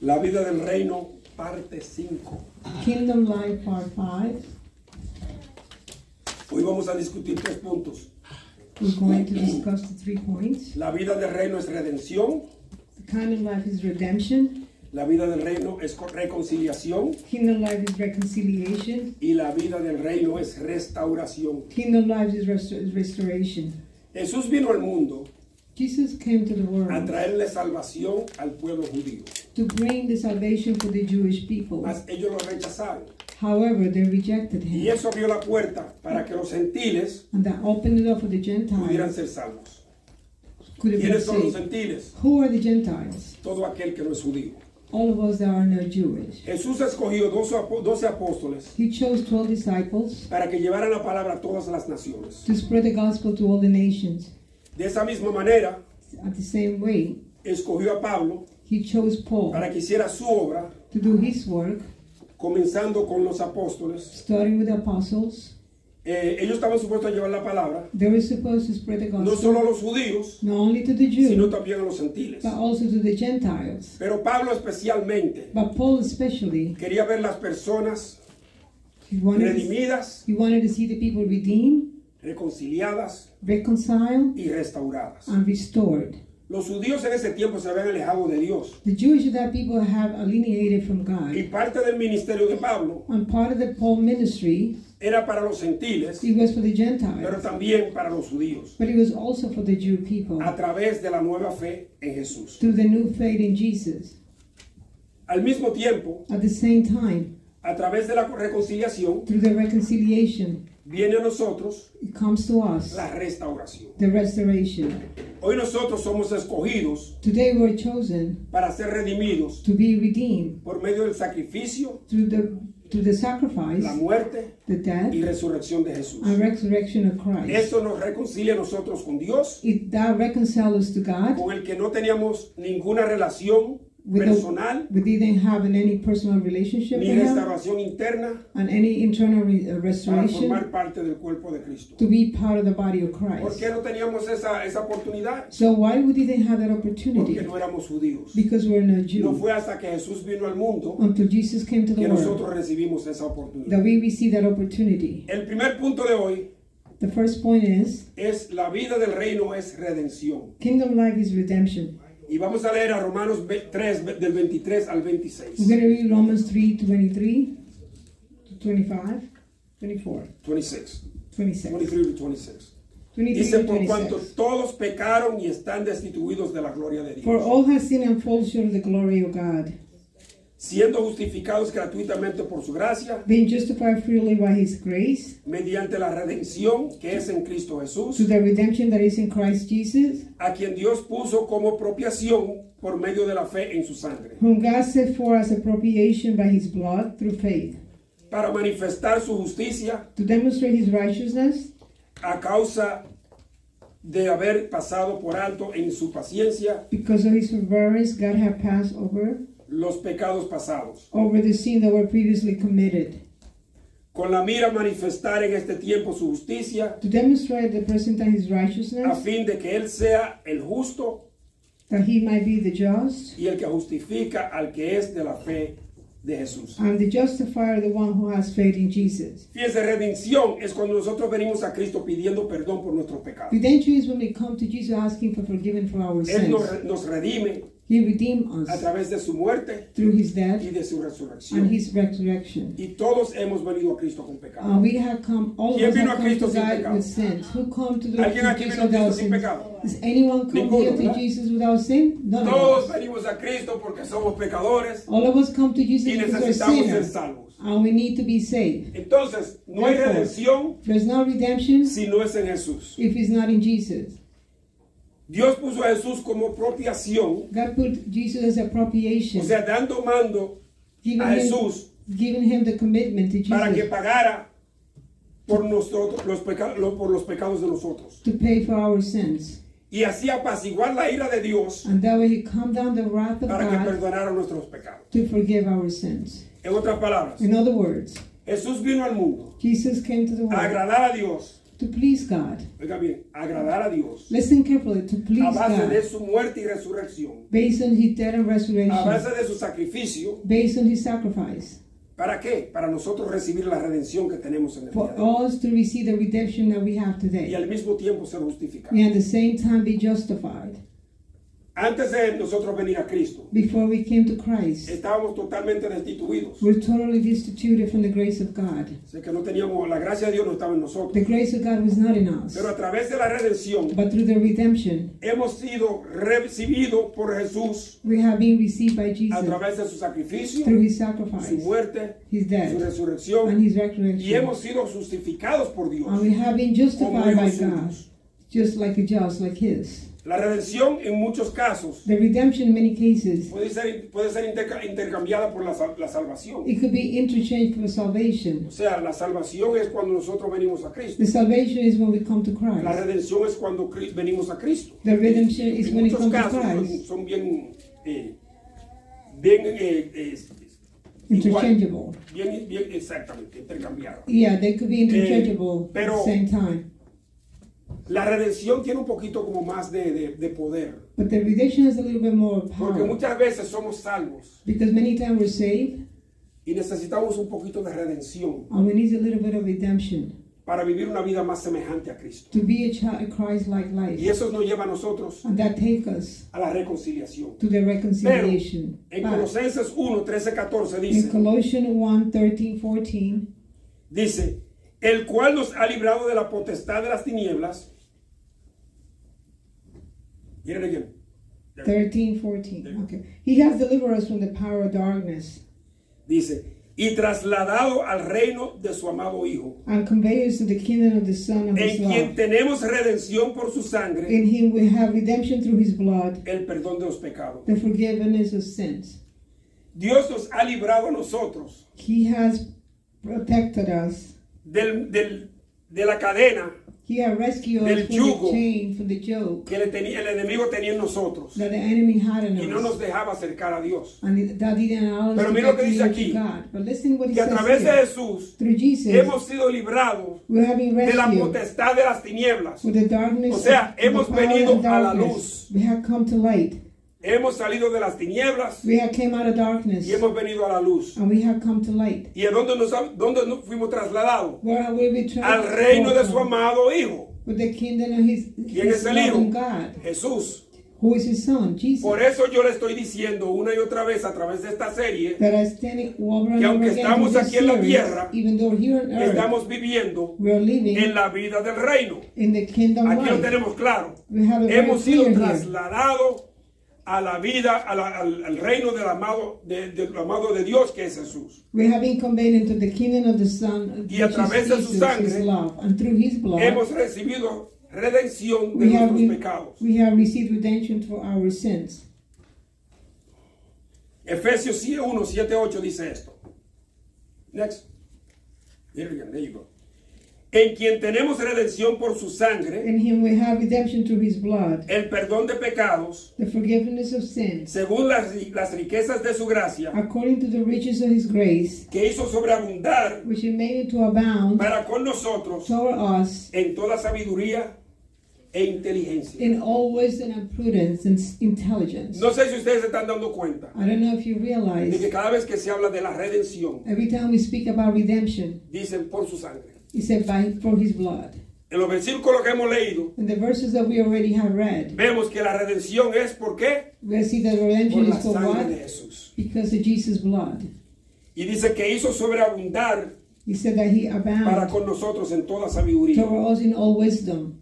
La vida del reino, parte 5. Kingdom Life Part 5. Hoy vamos a discutir 3 puntos. We're going to discuss the 3 points. La vida del reino es redención. The Kingdom Life is redemption. La vida del reino es reconciliación. Kingdom Life is reconciliation. Y la vida del reino es restauración. Kingdom Life is restoration. Jesús vino al mundo Jesus came to the a world traerle salvación al pueblo judío. to bring the salvation for the Jewish people. Mas ellos lo rechazaron. However, they rejected Y him. eso abrió la puerta para que los gentiles And that opened it up for the pudieran Gentiles ser salvos. could have been ¿Quiénes son los saved. gentiles? Who are the Gentiles? Todo aquel que no es judío. All of us that are not Jewish. Jesús escogió 12 apóstoles He chose 12 disciples para que llevaran la palabra a todas las naciones. to spread the gospel to all the nations. De esa misma manera, At the same way, escogió a Pablo he chose Paul para que hiciera su obra, to do his work, comenzando con los apóstoles. starting with the apostles. Ellos estaban supuestos a llevar la palabra, They were supposed to spread the no solo a gospel los judíos, not only to the sino Jews, también a los gentiles. but also to the Gentiles. Pero Pablo especialmente But Paul especially, quería ver las personas he wanted redimidas, to see the people redeemed, reconciliadas reconciled, y restauradas. and restored. Los judíos en ese tiempo se habían alejado de Dios. The Jewish that people have alienated from Y God. parte del ministerio de Pablo And part of the Paul ministry, era para los gentiles, it was for the pero Gentiles, también para los judíos, but it was also for the Jew people a través de la nueva fe en Jesús. through the new faith in Jesus. Al mismo tiempo, At the same time, a través de la reconciliación, through the reconciliation, viene a nosotros it comes to us la restauración. the restoration. Hoy nosotros somos escogidos Today we're chosen para ser redimidos to be redeemed por medio del sacrificio, through the sacrifice, la muerte the death, y resurrección de Jesús. and resurrection of Christ. Esto nos reconcilia a nosotros con Dios, That reconciles us to God. con el que no teníamos ninguna relación We personal didn't have any personal relationship ni with Him, restauración interna and any internal para restoration formar parte del cuerpo de Cristo. to be part of the body of ¿Por Christ. qué no teníamos esa oportunidad? So why we didn't have that Porque opportunity? no éramos judíos. Because we're not No Jews. fue hasta que Jesús vino al mundo Until Jesus came to the que world nosotros recibimos esa oportunidad. that we received that opportunity. El primer punto de hoy The first point is es la vida del reino es redención. kingdom life is redemption. Y vamos a leer a Romanos 3 del 23 al We're 26. going to read Romans 3:23 to 25, 24, 26. 26. 23 to 26. 23 Dice, to por cuanto 26. todos pecaron y están destituidos de la gloria de For Dios, all have sinned and fall short of the glory of God, siendo justificados gratuitamente por su gracia, being justified freely by His grace, mediante la redención que es en Cristo Jesús, to the redemption that is in Christ Jesus, a quien Dios puso como propiación por medio de la fe en su sangre, whom God set forth as appropriation by His blood through faith, para manifestar su justicia to demonstrate His righteousness, a causa de haber pasado por alto en su paciencia because of His forbearance God had passed over los pecados pasados, the sin that were previously committed, con la mira a manifestar en este tiempo su justicia, to demonstrate at the present time His a righteousness, fin de que Él sea el justo that He might be the just, y el que justifica al que es de la fe de Jesús. and the justifier, the one who has faith in Jesus. Fíjense, redención es cuando nosotros venimos a Cristo pidiendo perdón por nuestros pecados. Redemption is when we come to Jesus asking for forgiveness for our Él sins. nos redime He redeemed a us través de su muerte through His death y de su and resurrección. His resurrection. Y todos hemos venido a Cristo con pecado. We have come, all of ¿Quién us vino have a come Cristo to sin God pecado? with sins. Who come to the ¿Alguien to aquí Jesus vino a Cristo without sin sin? pecado? Does anyone come Ninguno, here to ¿verdad? Jesus without sin? None of Todos us. venimos a Cristo porque somos pecadores All of us come to Jesus y because we're necesitamos ser sinners, salvos. and we need to be saved. Entonces, no hay Therefore, redención There's no redemption si no es en Jesús. if it's not in Jesus. Dios puso a Jesús como propiación, God put Jesus as appropriation, o sea, dando mando giving a Jesús giving him the commitment to para que Jesus pagara por nosotros por los pecados de nosotros. to pay for our sins. Y así apaciguar la ira de Dios And that way He calmed down the wrath of para que God perdonara nuestros pecados. to forgive our sins. En otras palabras, In other words, Jesús vino al mundo Jesus came to the a world agradar a Dios to please God. Oiga bien, agradar a Dios Listen carefully, to please a base de God. su muerte y resurrección, Based on his death and a resurrection. base de su sacrificio. Based on his sacrifice. ¿Para qué? Para nosotros recibir la redención que tenemos en el For día de hoy. us to receive the redemption that we have Y today. al mismo tiempo ser justificados. We at the same time be justified. Antes de nosotros venir a Cristo, Before we came to Christ, estábamos totalmente destituidos. we're totally destituted from the grace of God. Sé que no teníamos, la gracia de Dios no estaba en nosotros. The grace of God was not in us. Pero a través de la redención But through the redemption, hemos sido recibidos por Jesús we have been received by a Jesus través de su sacrificio, through his su sacrifice, muerte, his su death, resurrección, and his y resurrection. hemos sido justificados por Dios. And we have been Como justified by hijos God, suyos. just like a just like his. La redención en muchos casos The redemption in many cases, puede ser intercambiada por la salvación. it could be interchanged for salvation. O sea, la salvación es cuando nosotros venimos a Cristo. The salvation is when we come to La Christ. redención es cuando venimos a Cristo. The redemption is En when it muchos comes to casos Christ. son bien Interchangeable. bien exactamente, intercambiadas. Yeah, they could be interchangeable at pero- the same time. La redención tiene un poquito como más de poder. But the redemption has a little bit more Porque power. muchas veces somos salvos Because many times we're saved y necesitamos un poquito de redención and we need a little bit of redemption para vivir una vida más semejante a Cristo. to be a Christ-like Y life. eso nos lleva a nosotros And that take us a la reconciliación. to the reconciliation. En But Colosenses 1, 13, 14 in dice, Colossians 1, 13, 14, dice, el cual nos ha librado de la potestad de las tinieblas. Hear it again. 13, 14. Okay. He has delivered us from the power of darkness Dice, y trasladado al reino de su amado Hijo, and conveyed us to the kingdom of the Son of His en quien love. tenemos redención por su sangre, In Him we have redemption through His blood, el perdón de los pecados. the forgiveness of sins. Dios nos ha librado a nosotros He has protected us. de la cadena He has rescued Del us from yugo. the chain, from the yoke que el enemigo tenía en nosotros that the enemy had in y no nos us. dejaba acercar a Dios. And that didn't allow us Pero to mira lo get que dice near aquí, to God. But listen what He Que a says través de here. Jesús Through Jesus, hemos sido librados we have been de la rescued potestad de las tinieblas. with the darkness O sea, of the hemos power venido of a la darkness. We have come to light. Hemos salido de las tinieblas We have came out of darkness y hemos venido a la luz. and we have come to light. ¿Y a dónde nos fuimos trasladados? Where have we returned? Al reino de su amado Hijo. With the kingdom of His ¿Quién es el Hijo? loving God, Jesús. who is His Son, Jesus. Por eso yo le estoy diciendo una y otra vez a través de esta serie That are standing over and que over aunque again estamos in this aquí en la series, tierra, even though here on earth estamos viviendo we are living en la vida del reino. in the kingdom Aquí lo life. tenemos claro. We have it very Hemos sido clear here. trasladados a la vida, al reino del amado de Dios que es Jesús. We have been conveyed into the kingdom of the Son, Y a which través is de su Jesus, sangre, His love, and through His blood, Hemos recibido redención de we have, nuestros pecados. we have received redemption for our sins. Efesios 1, 7, 8 dice esto. Next. There you go. En quien tenemos redención por su sangre, In Him we have redemption through His blood, el perdón de pecados, the forgiveness of sins, según las riquezas de su gracia, according to the riches of His grace, que hizo sobreabundar which He made it to abound para con nosotros toward us en toda sabiduría e inteligencia. in all wisdom and prudence and intelligence. No sé si ustedes se están dando cuenta I don't know if you de realize, que cada vez que se habla de la redención, every time we speak about redemption, dicen por su sangre. He said for His blood. En los versículos que hemos leído, In the verses that we already have read, vemos que la redención es ¿por qué? we see that Por redemption la is for sangre what? de Jesús. Because of Jesus' blood. Y dice que hizo sobreabundar He said that He para abound con nosotros en toda sabiduría. toward us in all wisdom,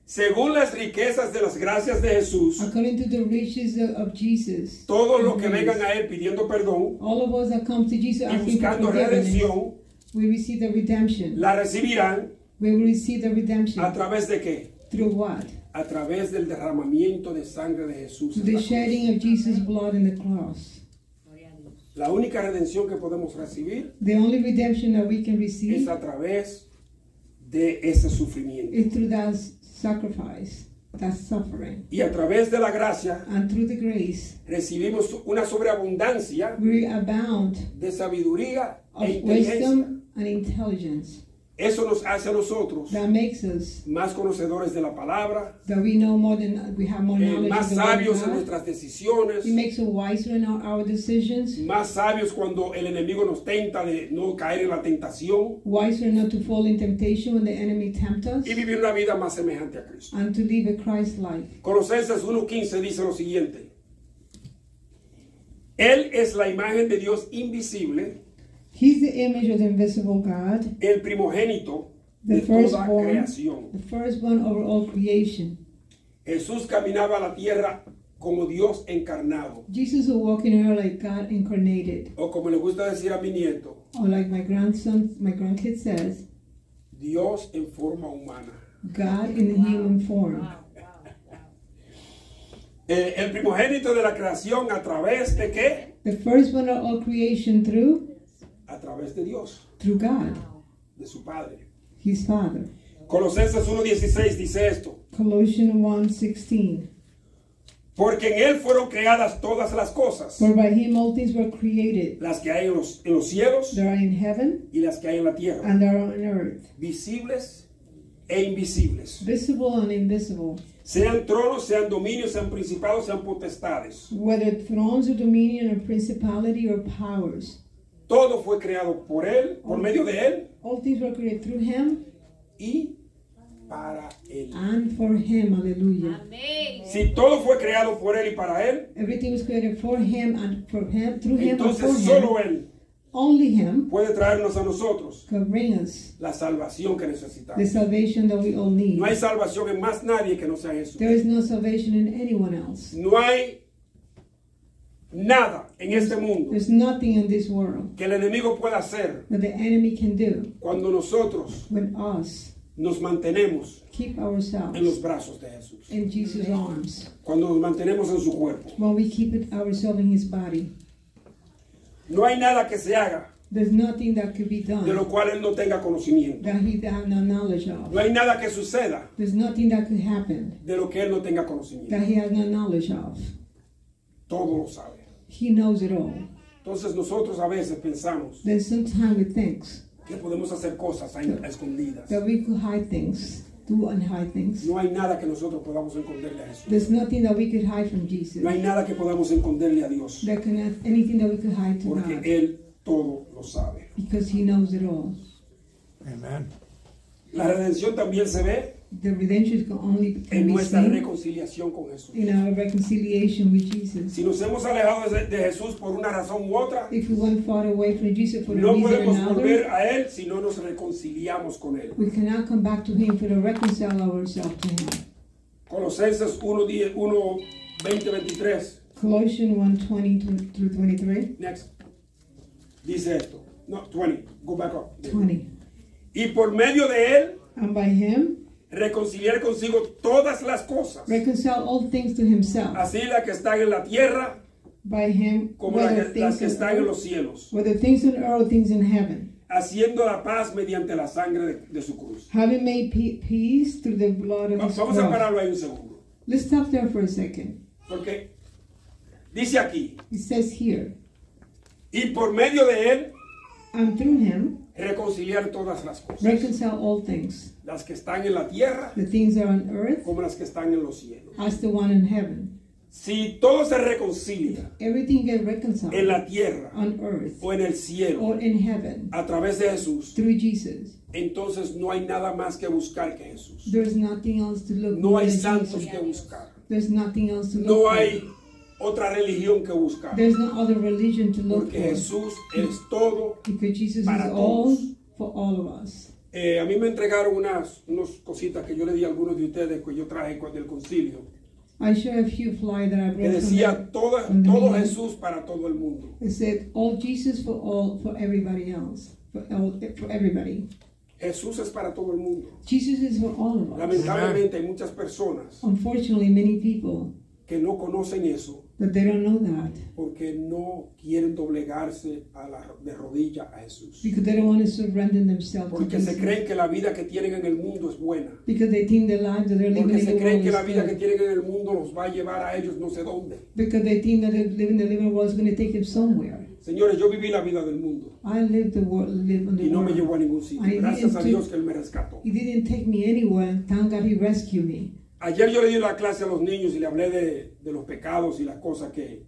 Según las riquezas de las gracias de Jesús, according to the riches of Jesus. todos los que vengan a Él pidiendo perdón All of us that come to Jesus y asking for buscando forgiveness, redención, we receive the redemption. la recibirán We will receive the redemption. a través de qué? Through what? A través del derramamiento de sangre de Jesús. To en the la cruz. shedding of Jesus' blood in the cross. La única redención que podemos recibir The only redemption that we can es receive a través de ese sufrimiento. is through that sacrifice, that suffering. Y a través de la gracia And through the grace, recibimos una sobreabundancia we abound de sabiduría of e inteligencia. wisdom and intelligence. Eso nos hace a nosotros that makes us más conocedores de la palabra, that we know more than we have more knowledge más of the word sabios of en God. nuestras decisiones, He makes us wiser in our decisions, más sabios cuando el enemigo nos tenta de no caer en la tentación wiser not to fall in temptation when the enemy tempts us, y vivir una vida más semejante a Cristo. and to live a Christ life. Colosenses 1:15 dice lo siguiente: Él es la imagen de Dios invisible, He's the image of the invisible God, el primogénito de the toda firstborn, creación. the firstborn over all creation. Jesús caminaba a la tierra como Dios encarnado, Jesus was walking around like God incarnated, o como le gusta decir a mi nieto, or like my grandkid says, Dios en forma humana. God in human form. El primogénito de la creación, ¿a través de qué? The firstborn of all creation A través de Dios, through God, de su Padre. his Father. Colosenses 1:16 dice esto: Colossians 1:16. Porque en Él fueron creadas todas las cosas, For by him all things were created, las que hay en los cielos that are in heaven y las que hay en la tierra, and that are on earth, visibles e invisibles. visible and invisible, Sean tronos, sean dominios, sean principados, sean potestades. whether thrones or dominion or principality or powers. Todo fue creado por Él, por medio de Él All things were created through him y para Él. and for him. Hallelujah. Si todo fue creado por Él y para Él, Everything was created for him and for him, through him and for entonces him. solo Él Only him puede traernos a nosotros could bring us la salvación que the necesitamos. salvation that we all need. No hay salvación en más nadie que no sea Jesús. There is no salvation in anyone else. No hay nada en este mundo There's nothing in this world que el enemigo pueda hacer that the enemy can do cuando nosotros when us nos mantenemos keep en los ourselves brazos de Jesús, in Jesus' arms, cuando nos mantenemos en su cuerpo. when we keep ourselves in his body. No hay nada que se haga There's nothing that could be de lo done cual Él no tenga conocimiento. that he have no knowledge of. No hay nada que suceda There's nothing that could happen de lo que Él no tenga conocimiento. that he has no knowledge of. Todo lo sabe. He knows it all. Entonces nosotros a veces pensamos Then sometimes we think que podemos hacer cosas a escondidas. that we could hide things, do and hide things. No hay nada que nosotros podamos esconderle a Jesús. There's nothing that we could hide from Jesus. No hay nada que podamos esconderle a Dios, There cannot anything that we could hide to porque God, Él todo lo sabe. because he knows it all. Amen. La redención también se ve The redemption can only en be nuestra seen reconciliación con Jesús. in our reconciliation with Jesus. Si nos hemos alejado de Jesús por una razón u otra, If we went far away from Jesus for a no reason or podemos volver another, a Él si no nos reconciliamos con Él. we cannot come back to him for to reconcile ourselves to him. Colosenses 1:20-23. Colossians 1:20 through 23. Next. Dice esto. No, 20. Go back up. 20. Y por medio de Él, And by him, reconciliar consigo todas las cosas, reconcile all things to himself. así las que están en la tierra By him, como whether las que things están en on los earth, cielos, whether things on earth or things in heaven, haciendo la paz mediante la sangre de su cruz. having made peace through the blood of his Vamos a cross. pararlo ahí un segundo, Let's stop there for a second. porque dice aquí, It says here, y por medio de Él, and through him, reconciliar todas las cosas, reconcile all things, las que están en la tierra the things that are on earth como las que están en los cielos. as the one in heaven. Si todo se reconcilia Everything gets en reconciled la tierra on earth o en el cielo or in heaven a través de Jesús, through Jesus. entonces no hay nada más que buscar que Jesús. There's nothing else to look No hay for than santos Jesus. que buscar. There's nothing else to look No for. hay otra religión que buscar. There's no other religion to look Porque for. Jesús es todo. Because Jesus para is all todos. for all of us. A mí me entregaron unas cositas que yo le di a algunos de ustedes que yo traje del concilio. I share a few flyers that I Que brought from decía there. todo from the meeting. Jesús para todo el mundo. It said all Jesus for everybody else, for everybody. Jesús es para todo el mundo. Jesus is for all of us. Lamentablemente hay muchas personas Unfortunately, many people que no conocen eso But they don't know that porque no quieren doblegarse de rodilla a Jesús. because they don't want to surrender themselves to Porque se Jesus. creen que la vida que tienen en el mundo es buena. Because they think the life that they're living Porque in the se creen world que is la vida que good. tienen en el mundo los va a llevar a ellos no sé dónde. Because they think that living the living world is going to take them somewhere. Señores, yo viví la vida del mundo I live on the y no me world. llevó a ningún sitio. I Gracias a didn't Dios que Él me rescató. He didn't take me anywhere. Thank God He rescued me. Ayer yo le di la clase a los niños y le hablé de los pecados y las cosas que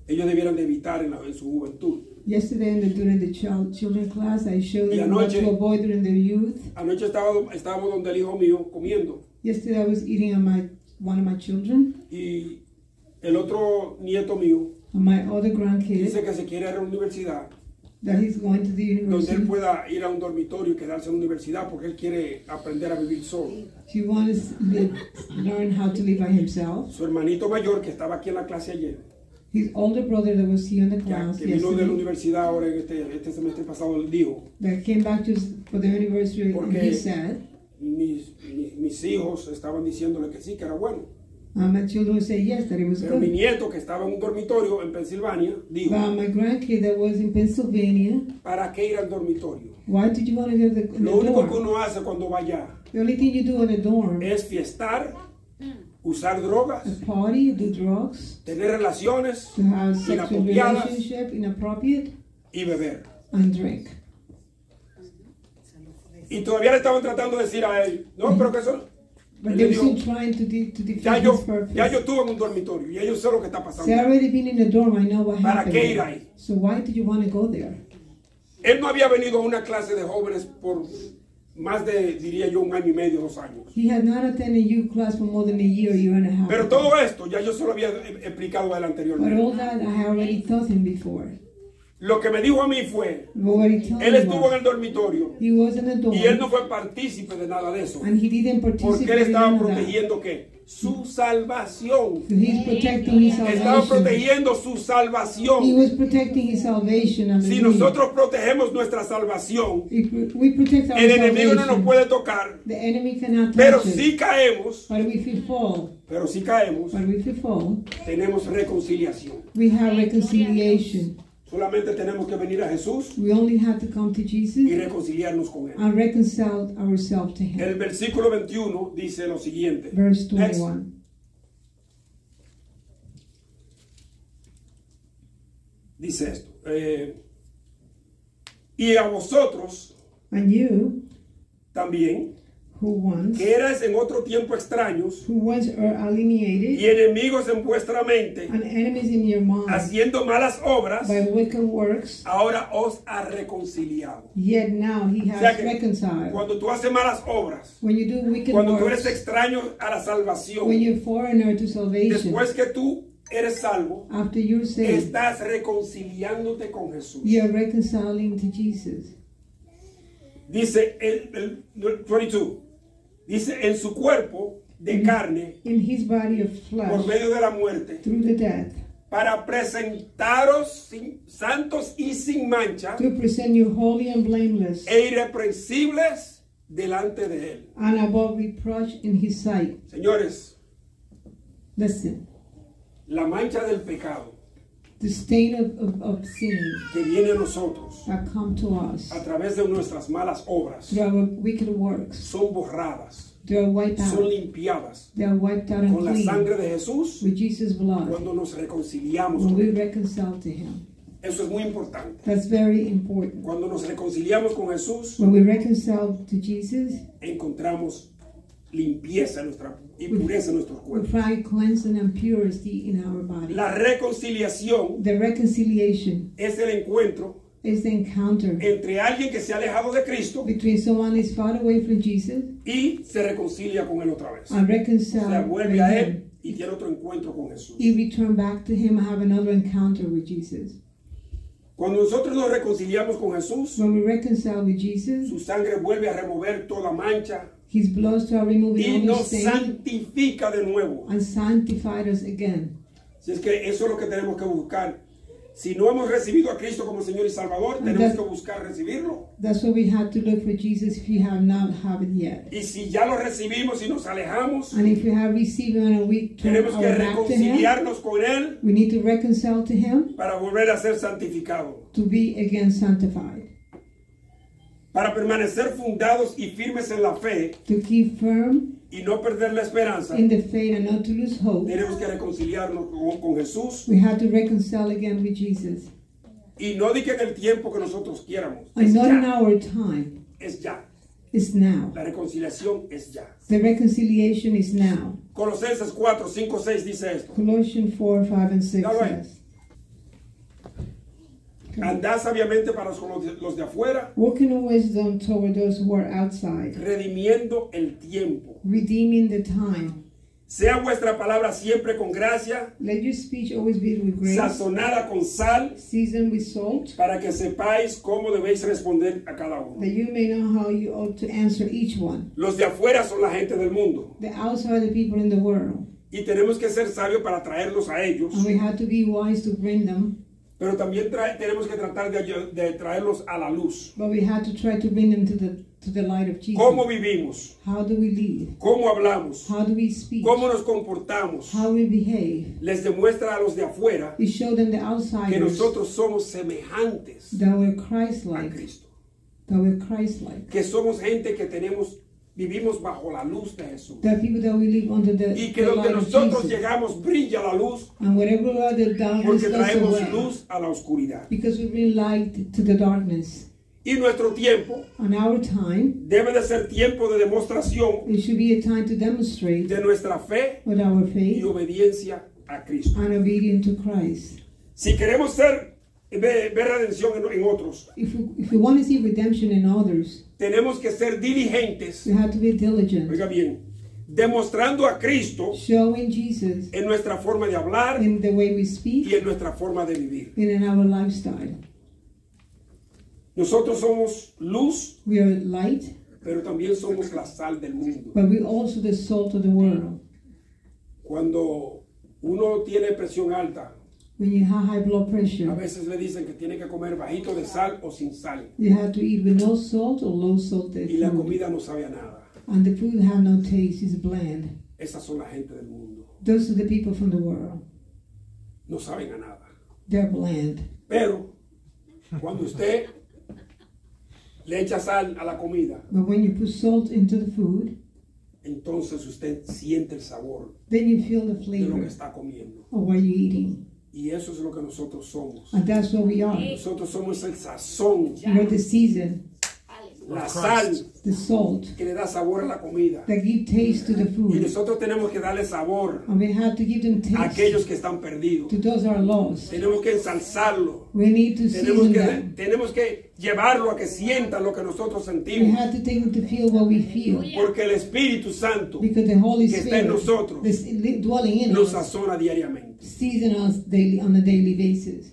ellos debieran de evitar en su juventud. Yesterday during the children class, I showed Y them what anoche- to avoid during their youth. Anoche estábamos donde el hijo mío comiendo Yesterday I was eating on one of my children, y el otro nieto mío and my other grandkid, dice que se quiere ir a la universidad that he's going to the donde él university. pueda ir a un dormitorio y quedarse en la universidad porque él quiere aprender a vivir solo. He wants to learn how to live by himself. Su hermanito mayor que estaba aquí en la clase ayer, His older brother that was here in the que class vino de la yesterday, universidad ahora en este semestre pasado, él dijo, that came back for the anniversary, and Porque- he said, mis hijos estaban diciéndole que sí, que era bueno. my children would say yes, that it was Pero mi good. nieto que estaba en un dormitorio en Pensilvania dijo, But my grandkid that was in Pennsylvania, ¿para qué ir al dormitorio? why did you want to go to the Lo único que dorm? uno hace cuando va allá The only thing you do in the dorm es fiestar, usar drogas, is party, do drugs, tener relaciones to have sexual inapropiadas relationship, inappropriate, y beber. and drink. Y todavía le estaban tratando de decir a él, no, pero que eso... But Él they le were dijo, still trying to defeat ya his purpose. yo estuve en un dormitorio y ellos sé lo que está pasando. See, I already been in the dorm, I know what ¿Para happened. qué ir there. ahí? So why did you want to go there? Él no había venido a una clase de jóvenes por más de, diría yo, 1 año y medio, 2 años. He had not attended youth class for more than a year and a half. Pero todo esto ya yo se lo había explicado a él But anteriormente. all that I had already taught him before. Lo que me dijo a mí fue, But what he told él me estuvo en was, el dormitorio he was in the dorm, y él no fue partícipe de nada de eso. and he didn't Porque participate él in estaba none of that. protegiendo ¿qué? Su salvación. So he's protecting his Estaba salvation. protegiendo su He salvación. was protecting his salvation. Si Hallelujah. nosotros protegemos nuestra salvación, We protect our el enemigo no nos salvation. puede tocar, The enemy cannot pero touch it. si caemos, But if we fall, tenemos reconciliación. we have reconciliation. Solamente tenemos que venir a Jesús We only have to come to y Jesus reconciliarnos con Él. and reconcile ourselves to Him. El versículo 21 dice lo siguiente. Verse Next. 21. Dice esto. Y a vosotros And you, también, who que erais en otro tiempo extraños once are alienated y enemigos en vuestra mente, and enemies in your mind haciendo malas obras, by wicked works, ahora os ha reconciliado. yet now He O sea has que reconciled. cuando tú haces malas obras, When you do wicked cuando tú eres works, extraño a la salvación, when you're foreigner to salvation, después que tú eres salvo, after you're saved, estás reconciliándote con Jesús. you're reconciling to Jesus. Dice el 22, dice en su cuerpo de carne In His body of por flesh, medio de la muerte, through the death, para presentaros santos y sin mancha to present you holy and blameless e irreprensibles delante de Él. and above reproach in His sight. Señores, Listen, la mancha del pecado the stain of sin que viene a nosotros that come to us a través de nuestras malas obras through our wicked works, son borradas, they are wiped son out. limpiadas They are wiped out and con la clean sangre de Jesús with Jesus' blood cuando nos reconciliamos when con we Él. reconcile to Him. Eso es muy importante. That's very important. Cuando nos reconciliamos con Jesús, When we reconcile to Jesus, encontramos limpieza en nuestra, y pureza en nuestros we cuerpos. find cleansing and purity in our body. La reconciliación The reconciliation es el encuentro is the encounter entre alguien que se ha alejado de Cristo between someone is far away from Jesus y se reconcilia con Él otra vez. and O sea, reconcile vuelve with a Him. Él y tiene otro encuentro con Jesús. You return back to Him and have another encounter with Jesus. Cuando nosotros nos reconciliamos con Jesús, When we reconcile with Jesus, su sangre vuelve a remover toda mancha His blood shall remove y all the nos stain santifica de nuevo. and sanctify us again. Si es que eso es lo que tenemos que buscar Si no hemos recibido a Cristo como Señor y Salvador, And tenemos that- que buscar recibirlo. That's why we have to look for Jesus if you have not have it yet. Y si ya lo recibimos y nos alejamos, And if you have received Him and we turn tenemos que our back to Him, reconciliarnos con Él we need to reconcile to Him para volver a ser santificados. to be again sanctified. Para permanecer fundados y firmes en la fe To keep firm y no perder la esperanza, in the faith and not to lose hope, tenemos que reconciliarnos con Jesús. we have to reconcile again with Jesus. Y no di que en el tiempo que nosotros quieramos. And Es not in ya. our time, Es ya. it's now. La reconciliación es ya. The reconciliation is now. Colosenses 4, 5, 6 dice esto. Colossians 4, 5, and 6 Now, right. says, Andad sabiamente para los de afuera, walking in wisdom toward those who are outside, redimiendo el tiempo. redeeming the time. Sea vuestra palabra siempre con gracia, Let your speech always be with grace, sazonada con sal, seasoned with salt, para que sepáis cómo debéis responder a cada uno. that you may know how you ought to answer each one. Los de afuera son la gente del mundo The outside are the people in the world, y tenemos que ser sabios para traerlos a ellos, and we have to be wise to bring them, pero también tenemos que tratar de traerlos a la luz. but we have to try to bring them to the light of Jesus. ¿Cómo vivimos? How do we live? ¿Cómo hablamos? How do we speak? ¿Cómo nos comportamos? How we behave? Les demuestra a los de afuera We show them the que outsiders nosotros somos semejantes that we're a Christ-like, Cristo. that we're Christ-like. Que somos gente que vivimos bajo la luz de Jesús. The people that we live under Y que the donde light of nosotros Jesus. llegamos brilla la luz And whatever other darkness porque goes traemos away, luz a la oscuridad. because we bring light to the darkness. Y nuestro tiempo On our time, debe de ser tiempo de demostración it should be a time to demonstrate de nuestra fe with our y faith obediencia a Cristo. and obedience to Christ. Si queremos ver redención en otros, If we want to see redemption in others, tenemos que ser diligentes, we have to be diligent, oiga bien, demostrando a Cristo showing Jesus en nuestra forma de hablar in the way we y speak en nuestra forma de vivir. and in our lifestyle. Nosotros somos luz, We are light, pero también somos la sal del mundo. but we're also the salt of the world. Cuando uno tiene presión alta, When you have high blood a pressure, veces le dicen que tiene que comer bajito de sal o sin sal. you have to eat with no salt or low salt Y la food. comida no sabe a nada. And the food have no taste, is bland. Esas son la gente del mundo. Those are the people from the world. No saben a nada. They're bland. Pero cuando usted le echa sal a la comida, But when you put salt into the food, entonces usted siente el sabor then you feel the de lo flavor que está comiendo. of what you're eating. Y eso es lo que nosotros somos. And that's what we are. Nosotros somos el sazón, We're the season, la sal the salt que le da sabor a la comida. that give taste to the Y food. nosotros tenemos que darle sabor And we have to give them a taste aquellos que están perdidos. to those that are lost. Tenemos que ensalzarlo. We need to season them. Tenemos que llevarlo a que sientan lo que nosotros We sentimos. have to take them to feel what we feel. Porque el Espíritu Santo Because the Holy que está en Spirit nosotros is dwelling in nos us, sazona diariamente. season us daily on a daily basis.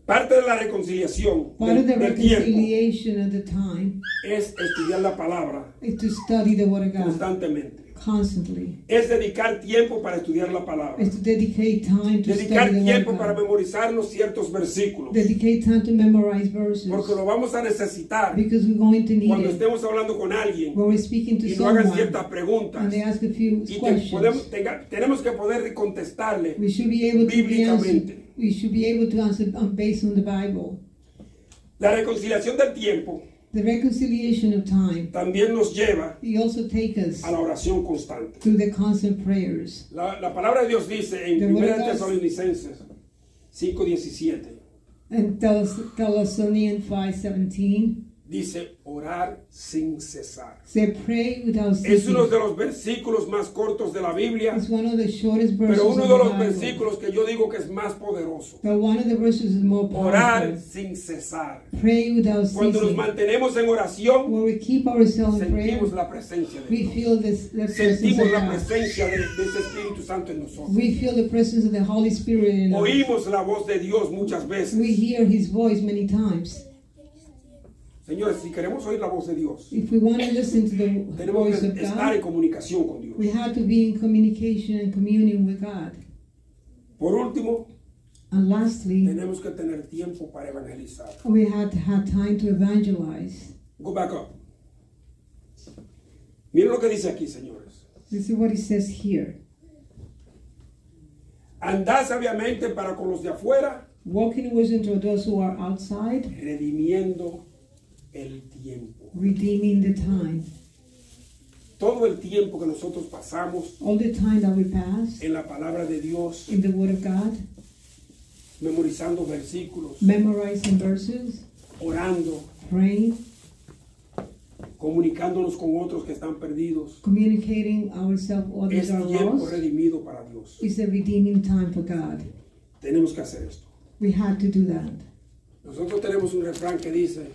Parte de la reconciliación Part of the del tiempo reconciliation of the time es estudiar la palabra is to study the Word of God constantemente. constantly. Es dedicar tiempo para estudiar la palabra. Is to dedicate time to Dedicar study the Word tiempo of para God. memorizarnos ciertos versículos. Dedicate time to memorize verses. Porque lo vamos a necesitar Because we're going to need cuando it estemos hablando con alguien when we're speaking to y nos hagan someone ciertas preguntas. and they ask a few Y questions. tenemos que poder contestarle We should be able to bíblicamente. answer. We should be able to answer based on the Bible. La reconciliación del tiempo The reconciliation of time. también nos lleva He also take us a la oración constante. through the constant prayers. La palabra de Dios dice en The 1 word of God- Tesalonicenses 5:17, And Thessalonians 5:17 dice orar sin cesar. say, pray without Es ceasing. uno de los versículos más cortos de la Biblia, It's one of the shortest verses pero uno of de the los Bible. versículos que yo digo que es más poderoso. But one of the verses is more Orar powerful. sin cesar. Pray without Cuando nos ceasing. mantenemos en oración, When we keep ourselves in prayer, sentimos la presencia de we Dios. feel the presence Sentimos of la God. presencia de ese Espíritu Santo en nosotros. We feel the presence of the Holy Spirit in us. Oímos la voz de Dios muchas We veces. hear His voice many times. Señores, si queremos oír la voz de Dios, If we want to listen to the tenemos voice que of estar en God, comunicación con Dios. we have to be in communication and communion with God. Por último, And lastly, tenemos que tener tiempo para evangelizar. we had to have time to evangelize. Go back up. Miren lo que dice aquí, señores. This is what he says here. Andad sabiamente para con los de afuera, Walking in wisdom to those who are outside, redimiendo el tiempo. redeeming the time. Todo el tiempo que nosotros pasamos All the time that we pass en la palabra de Dios, in the Word of God, memorizando versículos, memorizing verses, orando, praying, comunicándonos con otros que están perdidos, communicating ourselves, others es are tiempo lost, redimido para Dios. is a redeeming time for God. Tenemos que hacer esto. We have to do that. Nosotros tenemos un refrán que dice,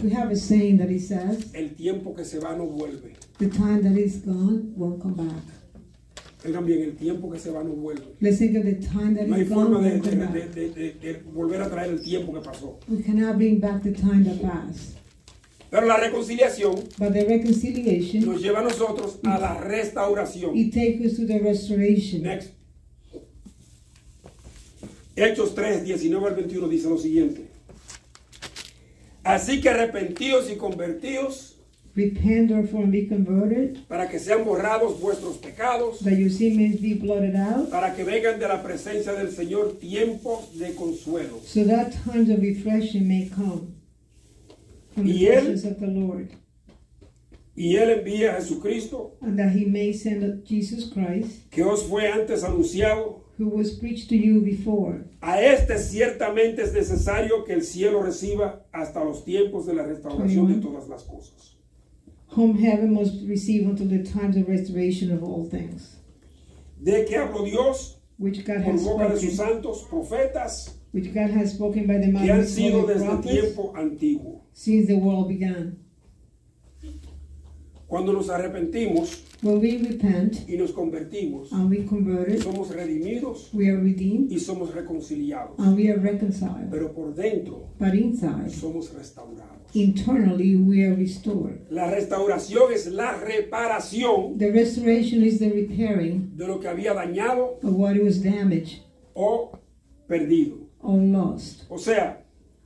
We have a saying that he says, el tiempo que se va no vuelve. the time that is gone won't come back. Oigan bien, el tiempo que se va no vuelve. Let's think of the time that No hay is gone forma de, won't come de- back. de- de- de volver a traer el tiempo que pasó. We cannot bring back the time that passed. Pero la reconciliación But the reconciliation, nos lleva a nosotros a la restauración. it takes us to the restoration. Next. Hechos 3, 19 al 21 dice lo siguiente. Así que arrepentíos y convertíos Repent therefore and be converted, para que sean borrados vuestros pecados, that your sin may be blotted out, para que vengan de la presencia del Señor tiempos de consuelo. so that times of refreshing may come from the Y él- presence of the Lord, Y Él envía a Jesucristo, and that he may send Jesus Christ, que os fue antes anunciado. who was preached to you before. A este ciertamente es necesario que el cielo reciba hasta los tiempos de la restauración de todas las cosas. Whom heaven must receive until the times of restoration of all things, ¿De qué habló Dios? which God Por has boca de sus spoken, santos profetas which God has spoken by the mouth que of han his sido holy desde el prophets tiempo antiguo. since the world began. Cuando nos arrepentimos When we repent y nos convertimos, and we converted, somos redimidos we are redeemed y somos reconciliados. and we are reconciled. Pero por dentro But inside, somos restaurados. internally, we are restored. La restauración es la reparación The restoration is the repairing de lo que había dañado of what was damaged o perdido. or lost. O sea,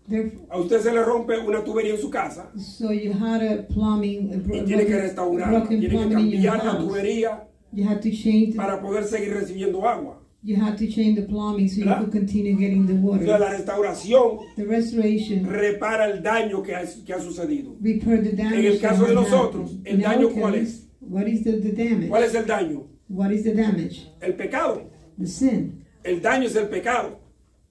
Therefore, a usted se le rompe una tubería en su casa so you had a plumbing, y tiene que restaurarla, broken tiene que plumbing in your cambiar la house. tubería You had to change. para poder seguir recibiendo agua. You had to change the plumbing so you ¿Verdad? could continue getting the O sea, water. la restauración The restoration repara el daño que ha sucedido. repair the damage. En el caso that de had nosotros, happened. ¿el In daño our cuál case, es? what is the damage? ¿Cuál es el daño? What is the damage? El pecado. The sin. El daño es el pecado.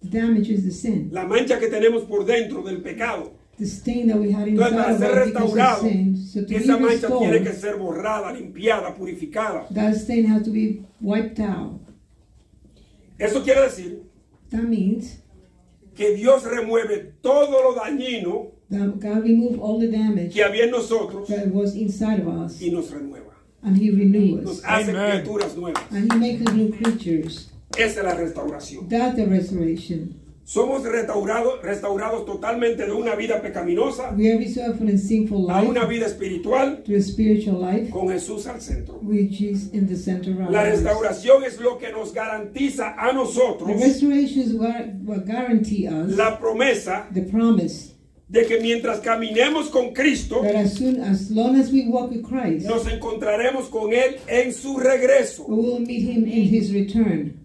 The damage is the sin. La mancha que tenemos por dentro del pecado. The stain that we had Entonces, inside para of ser us because of restaurado, sin. So to be esa mancha tiene que restored, ser borrada, limpiada, purificada. that stain has to be wiped out. Eso quiere decir That means que Dios remueve todo lo dañino that God removed all the damage que había en nosotros that was inside of us, y nos renueva. and He renews Nos us, hace Amen. criaturas nuevas. and He makes us new creatures. Esa es la restauración. That's the restoration. Somos restaurados totalmente de una vida pecaminosa We are restored from a sinful a life una vida espiritual to a spiritual life, con Jesús al centro. which is in the center of our La lives. restauración es lo que nos garantiza a The nosotros restoration is what guarantee us la promesa the promise de que mientras caminemos con Cristo, that as long as we walk with Christ, nos encontraremos con Él en su regreso. we will meet Him in His return.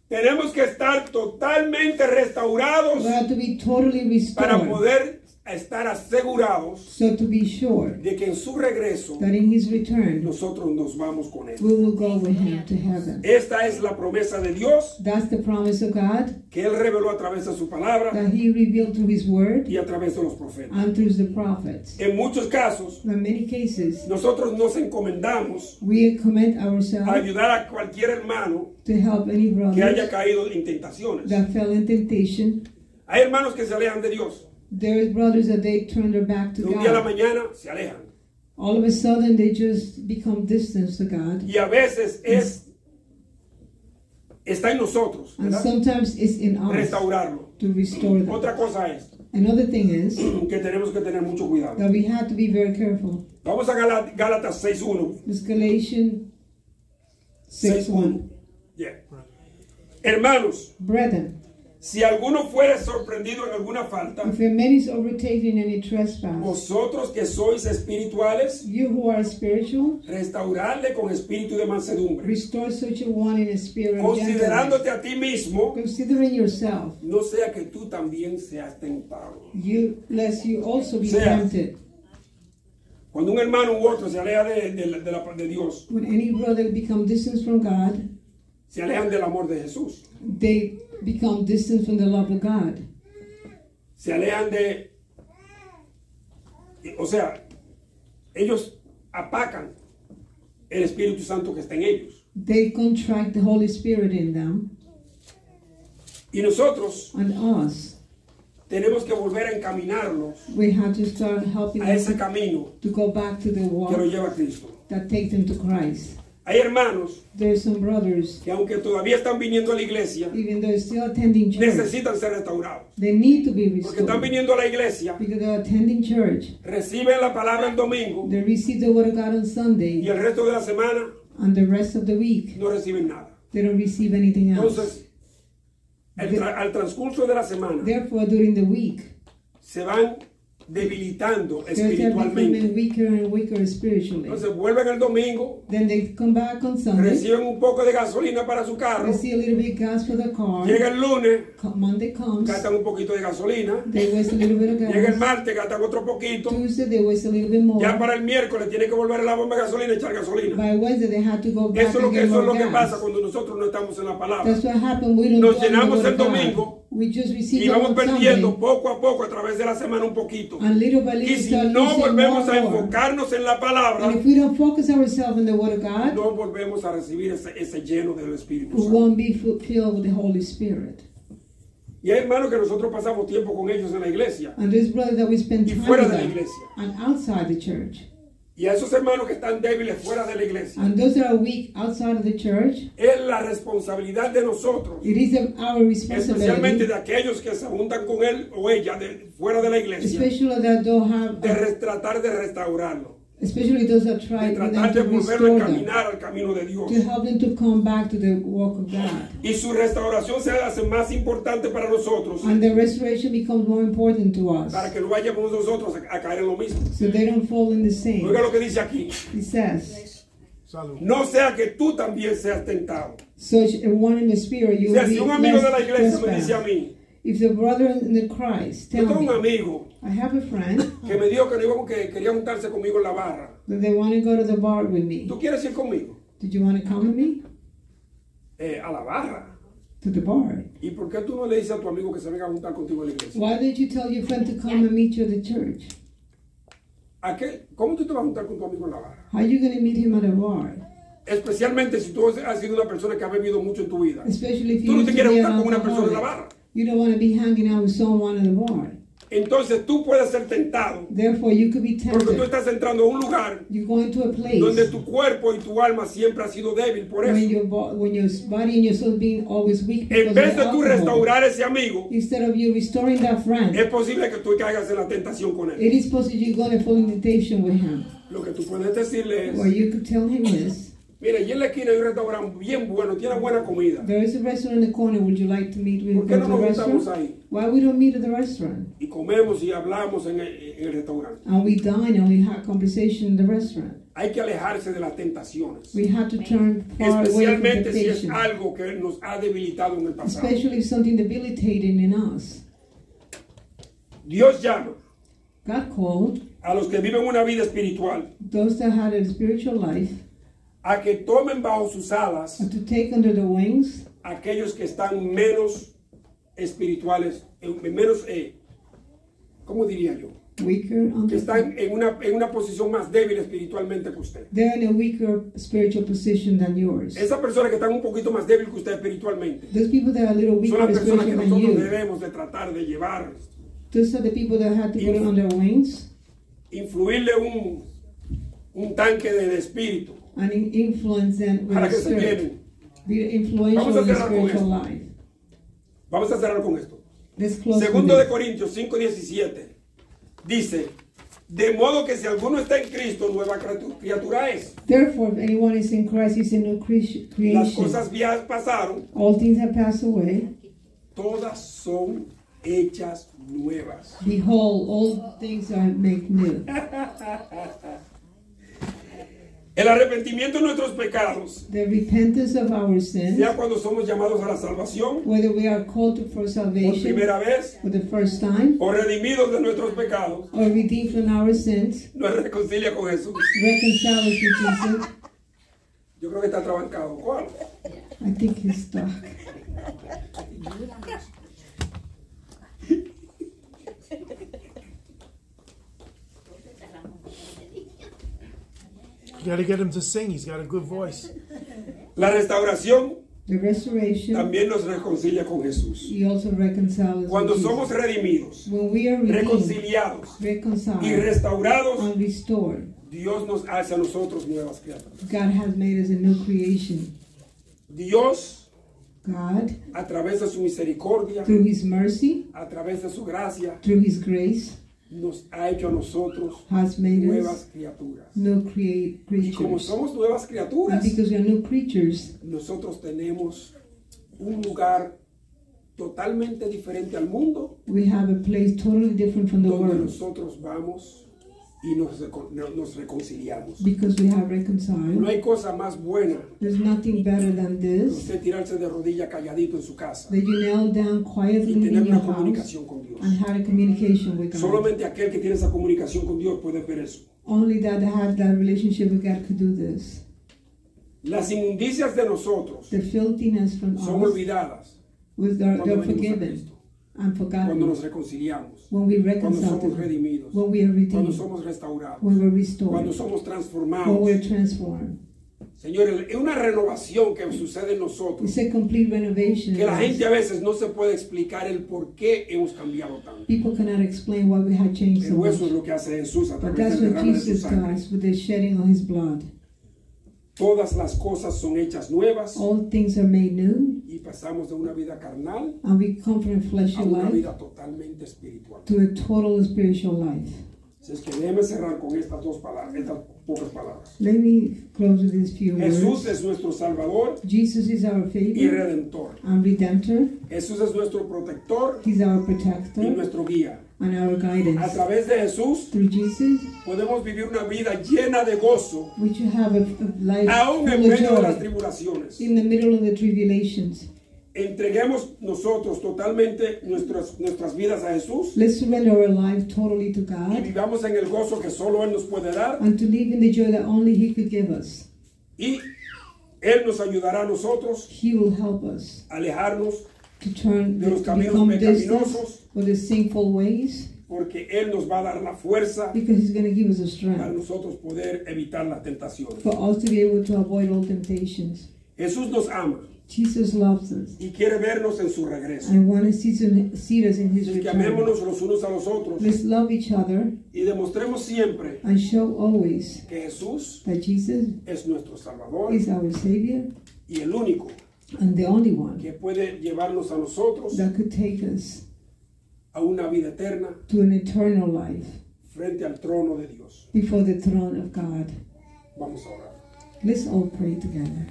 Tenemos que estar totalmente restaurados We have to be totally para restored, poder estar asegurados so to be sure de que en su regreso that in His return nosotros nos vamos con Él. we will go with Him to heaven. Esta es la promesa de Dios That's the promise of God que Él reveló a través de su palabra that He revealed through His word y a través de los profetas. and through the prophets. En muchos casos, In many cases, nosotros nos encomendamos we commend a ourselves ayudar a cualquier hermano to help any que haya brothers caído en tentaciones. that fell in temptation. Hay hermanos que se alejan de Dios. There is brothers that they turn their back to De un día a la God. mañana se alejan. All of a sudden, they just become distant to God. Y a veces está en nosotros, And ¿verdad? sometimes it's in us Restaurarlo. to restore them. Otra cosa es Another thing is que tenemos que tener mucho cuidado. that we have to be very careful. Vamos a Gálatas 6.1. This Galatians 6:1. Yeah. Hermanos, Brethren, si alguno fuere sorprendido en alguna falta, if a man is overtaken in any trespass, vosotros que sois espirituales, you who are spiritual, restaurarle con espíritu de mansedumbre, restore such a one in a spirit of gentleness, considerándote a ti mismo, considering yourself, no sea que tú también seas tentado. lest you also be Sea. tempted. Cuando un hermano u otro se aleja de Dios, When any brother become distant from God, se alejan del amor de Jesús, they become distant from the love of God. se alejan o sea, ellos apacan el Espíritu Santo que está en ellos. They contract the Holy Spirit in them, Y nosotros and us, tenemos que volver a encaminarlos we have to start helping a ese them camino to go back to the que lo walk lleva a Cristo. that takes them to Christ. Hay hermanos There are some brothers, que aunque todavía están viniendo a la iglesia, even though they're still attending church, necesitan ser restaurados. they need to be Porque están restored. viniendo a la iglesia, Because they're attending church, reciben la palabra el domingo they receive the word of God on y Sunday, el resto de la semana and the rest of the week, no reciben nada. they don't receive anything else. Entonces, al transcurso de la semana Therefore, during the week, se van debilitando they're becoming espiritualmente. weaker and weaker spiritually. Entonces vuelven el domingo, Then they come back on Sunday, reciben un poco de gasolina para su carro, receive a little bit of gas for the car. llega el lunes, Monday comes, gastan un poquito de gasolina, they waste a little bit of llega el gas. martes, gastan otro poquito, Tuesday, they waste a little bit more. ya para el miércoles tienen que volver a la bomba de gasolina y echar gasolina. By Wednesday, they have to go back Eso es lo and que, get eso es more lo que pasa gas. cuando nosotros no estamos en la palabra. That's what happened. We don't Nos do the llenamos word el of God. domingo We just receive y the vamos word perdiendo Sunday, poco a poco a través de la semana un poquito. and little by Y little si start no losing volvemos a more. enfocarnos en la palabra, And if we don't focus ourselves on the word of God, no volvemos a recibir ese lleno del Espíritu we Santo. won't be filled with the Holy Spirit. Y hay hermanos que nosotros pasamos tiempo con ellos en la iglesia And there's brothers that we spend y time fuera with de la them, iglesia. and outside the church. Y a esos hermanos que están débiles fuera de la iglesia, And those that are weak outside of the church, es la responsabilidad de nosotros, it is our especialmente responsibility, de aquellos que se juntan con él o ella fuera de la iglesia, especially that don't have, tratar de restaurarlo, especially those that try de for them tratar de to volverlo a restore them, encaminar al camino de Dios. to help them to come back to the walk of God. Y su restauración se hace más importante para nosotros, And the restoration becomes more important to us, para que no vayamos nosotros a caer en lo mismo. so they don't fall in the same. Oiga lo que dice aquí. It says, No sea que tú también seas tentado. such a one in the spirit, you O sea, will si be un amigo de la less iglesia me dice a trespass. mí, If the brother in the Christ yo tell tengo un me, amigo I have a friend que me dijo que quería juntarse conmigo en la barra. that they want to go to the bar with me. ¿Tú quieres ir conmigo? Did you want to come with me A la barra. to the bar? ¿Y por qué tú no le dices a tu amigo que se venga a juntar contigo en la iglesia? Why didn't you tell your friend to come and meet you at the church? ¿Cómo tú te vas a juntar con tu amigo en la barra? How are you going to meet him at a bar? Especialmente si tú has sido una persona que ha bebido mucho en tu vida. Especially if Tú you no used te to quieres be juntar an con una persona en la alcoholic. barra. You don't want to be hanging out with someone at a bar. Entonces tú puedes ser tentado Therefore, you could be porque tú tempted. estás entrando a un lugar You're going to a place donde tu cuerpo y tu alma siempre ha sido débil por when eso. your body and your soul being always weak En because vez of de tú alcohol. restaurar ese amigo, Instead of you restoring that friend, es posible que tú caigas en la tentación con él. it is possible you're going to fall in temptation with him. Lo que tú puedes decirle Or es, you could tell him this. mira, allí en la esquina hay un restaurante bien bueno, tiene buena comida. There is a restaurant in the corner. Would you like to meet with ¿Por qué go no to the nos juntamos restaurant? ahí? Why we don't meet at the restaurant? Y comemos y hablamos en el restaurante. And we dine and we have conversation in the restaurant. Hay que alejarse de las tentaciones, We have to turn far away from especialmente si es temptation, algo que nos ha debilitado en el pasado. especially if something debilitating in us. Dios llama God called a los que viven una vida espiritual those that had a spiritual life a que tomen bajo sus alas to take under the wings aquellos que están menos espirituales, menos, ¿cómo diría yo? weaker on Que the, están en una posición más débil espiritualmente que usted. they're in a weaker spiritual position than yours. Esas personas que están un poquito más débil que usted espiritualmente Those people that are a little son weaker las personas que spiritually than nosotros you. debemos de tratar de llevar, Those are the people that had to put it on their wings influirle un tanque de espíritu and influence them with para the que se spirit. llenen. Be influential Vamos a in the cerrar con spiritual esto. life. Vamos a cerrar con esto. Let's close with Segundo de this. Corintios 5:17 dice, De modo que si alguno está en Cristo, nueva criatura es. Therefore, if anyone is in Christ, he's a new Las creation. cosas viejas pasaron, All things have passed away. todas son hechas nuevas. Behold, all things are made new. El arrepentimiento de nuestros pecados, The repentance of our sins, sea cuando somos llamados a la salvación whether we are called for por salvation primera vez for the first time o redimidos de nuestros pecados, or redeemed from our sins, nos reconcilia con Jesús. reconcile us with Jesus. Yo creo que está trabancado. ¿Cuál? I think he's stuck. You got to get him to sing. He's got a good voice. La restauración The restoration, también nos reconcilia con Jesús. he also reconciles us Cuando with somos Jesus. redimidos, When we are redeemed, reconciliados y reconciled, restaurados, and restored, Dios nos hace a nosotros nuevas criaturas. God has made us a new creation. Dios, God, a través de su misericordia, through his mercy, a través de su gracia, through his grace, nos ha hecho a nosotros has made nuevas us criaturas. new Y como creatures. somos nuevas And criaturas, because we are new creatures, nosotros tenemos un lugar totalmente diferente al mundo, we have a place totally different from the donde world nosotros vamos y nos reconciliamos. because we have No reconciled. hay cosa más buena There's nothing better than que this, usted tirarse de rodilla calladito en su casa that you kneel down quietly y tener in your una house comunicación con Dios. and have a communication with God. Solamente aquel que tiene esa comunicación con Dios puede ver eso. Only that have that relationship with God could do this. Las inmundicias de nosotros The filthiness from son us, olvidadas they're cuando venimos a forgiven Cristo, and cuando forgotten. nos reconciliamos, When we cuando reconcile to somos Him, redimidos, when we are cuando redeemed, somos restaurados, when we're cuando restored, somos when transformados. we're transformed. Señores, es una renovación que sucede en nosotros, It's a complete renovation. que la gente a veces no se puede explicar el por qué hemos cambiado tanto. People cannot explain why we have changed so Pero much. eso es lo que hace Jesús a But través that's del what derrame de su Jesus sangre. does with the shedding of his blood. Todas las cosas son hechas nuevas All things are made new, y pasamos de una vida carnal and we come from a a fleshly una life vida totalmente espiritual. to a total spiritual life. Así es que déjeme cerrar con estas dos palabras, estas pocas palabras. Let me close with these few Jesús words. es nuestro Salvador Jesus is our y Savior Redentor. and Redemptor. Jesús es nuestro protector He's our y protector nuestro guía. and our A guidance. través de Jesús Through Jesus, podemos vivir una vida llena de gozo, we should have a life aún en full of medio de las joy tribulaciones. in the middle of the tribulations. Entreguemos nosotros totalmente nuestras vidas a Jesús Let's surrender our life totally to y God vivamos en el gozo que solo Él nos puede dar, and to live in the joy that only He could give us. y Él nos ayudará a nosotros He will help us a alejarnos, to turn, de los to caminos become distant pecaminosos, for the sinful ways, porque Él nos va a dar la fuerza because He's going to give us a para strength nosotros poder evitar las tentaciones. for us to be able to avoid all temptations. Jesús nos ama Jesus loves us y quiere vernos en su regreso. and wants to see us in His Así que return. amémonos los unos a los otros Let's love each other y demostremos siempre and show always que Jesús that Jesus es nuestro Salvador is our Savior y el único and the only one que puede llevarnos a nosotros that could take us a una vida eterna to an eternal life frente al trono de Dios. before the throne of God. Vamos a orar. Let's all pray together.